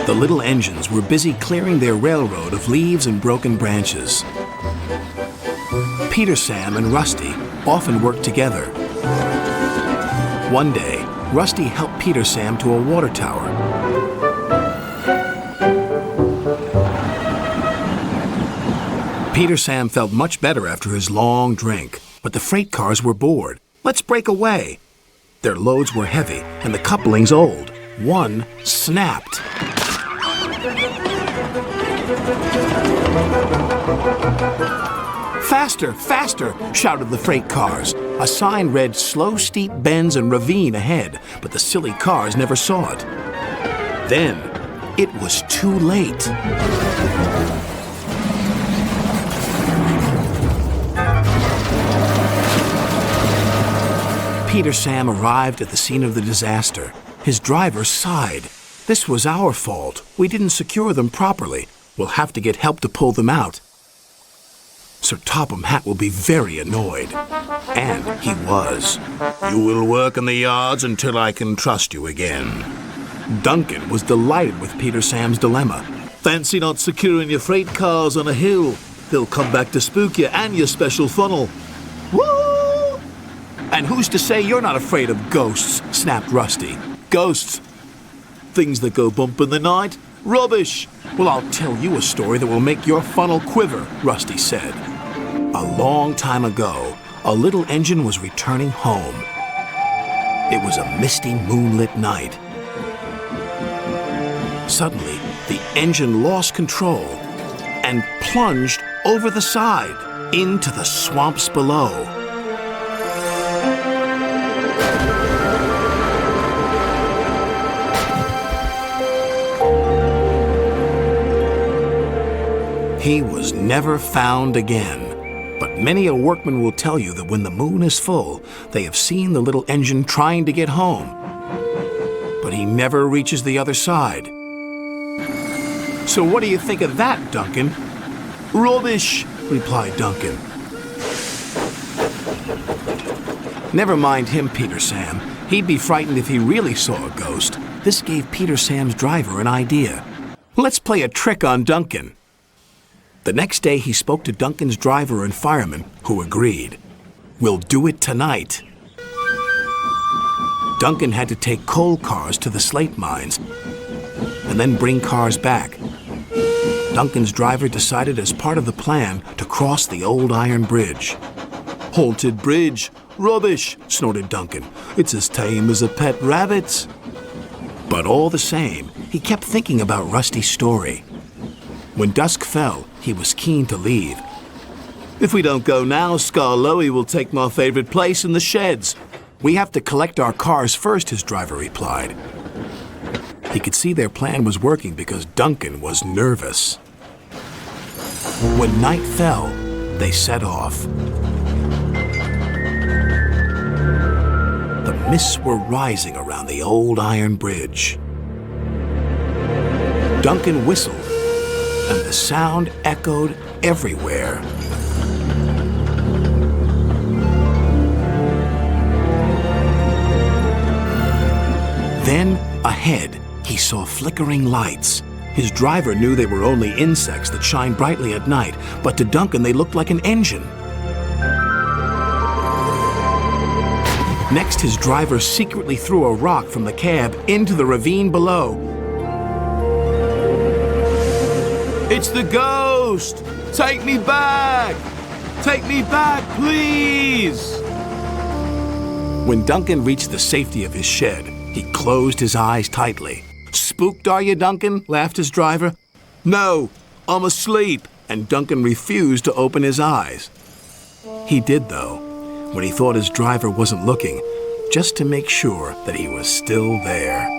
The little engines were busy clearing their railroad of leaves and broken branches. Peter, Sam, and Rusty often worked together. One day, Rusty helped Peter Sam to a water tower. Peter Sam felt much better after his long drink, but the freight cars were bored. Let's break away. Their loads were heavy and the couplings old. One snapped. Faster, faster, shouted the freight cars. A sign read slow steep bends and ravine ahead, but the silly cars never saw it. Then, it was too late. Peter Sam arrived at the scene of the disaster. His driver sighed. This was our fault. We didn't secure them properly. We'll have to get help to pull them out. Sir Topham Hatt will be very annoyed. And he was. You will work in the yards until I can trust you again. Duncan was delighted with Peter Sam's dilemma. Fancy not securing your freight cars on a hill. They'll come back to spook you and your special funnel. Woo! And who's to say you're not afraid of ghosts? Snapped Rusty. Ghosts? Things that go bump in the night? Rubbish! Well, I'll tell you a story that will make your funnel quiver, Rusty said. A long time ago, a little engine was returning home. It was a misty, moonlit night. Suddenly, the engine lost control and plunged over the side into the swamps below. He was never found again. But many a workman will tell you that when the moon is full, they have seen the little engine trying to get home. But he never reaches the other side. So what do you think of that, Duncan? Rubbish, replied Duncan. Never mind him, Peter Sam. He'd be frightened if he really saw a ghost. This gave Peter Sam's driver an idea. Let's play a trick on Duncan. The next day, he spoke to Duncan's driver and fireman, who agreed. We'll do it tonight. Duncan had to take coal cars to the slate mines and then bring cars back. Duncan's driver decided as part of the plan to cross the old iron bridge. Haunted bridge. Rubbish, snorted Duncan. It's as tame as a pet rabbit. But all the same, he kept thinking about Rusty's story. When dusk fell, he was keen to leave. If we don't go now, Skarloey will take my favorite place in the sheds. We have to collect our cars first, his driver replied. He could see their plan was working because Duncan was nervous. When night fell, they set off. The mists were rising around the old iron bridge. Duncan whistled, and the sound echoed everywhere. Then, ahead, he saw flickering lights. His driver knew they were only insects that shine brightly at night, but to Duncan they looked like an engine. Next, his driver secretly threw a rock from the cab into the ravine below. It's the ghost! Take me back! Take me back, please! When Duncan reached the safety of his shed, he closed his eyes tightly. Spooked, are you, Duncan? Laughed his driver. No, I'm asleep. And Duncan refused to open his eyes. He did, though, when he thought his driver wasn't looking, just to make sure that he was still there.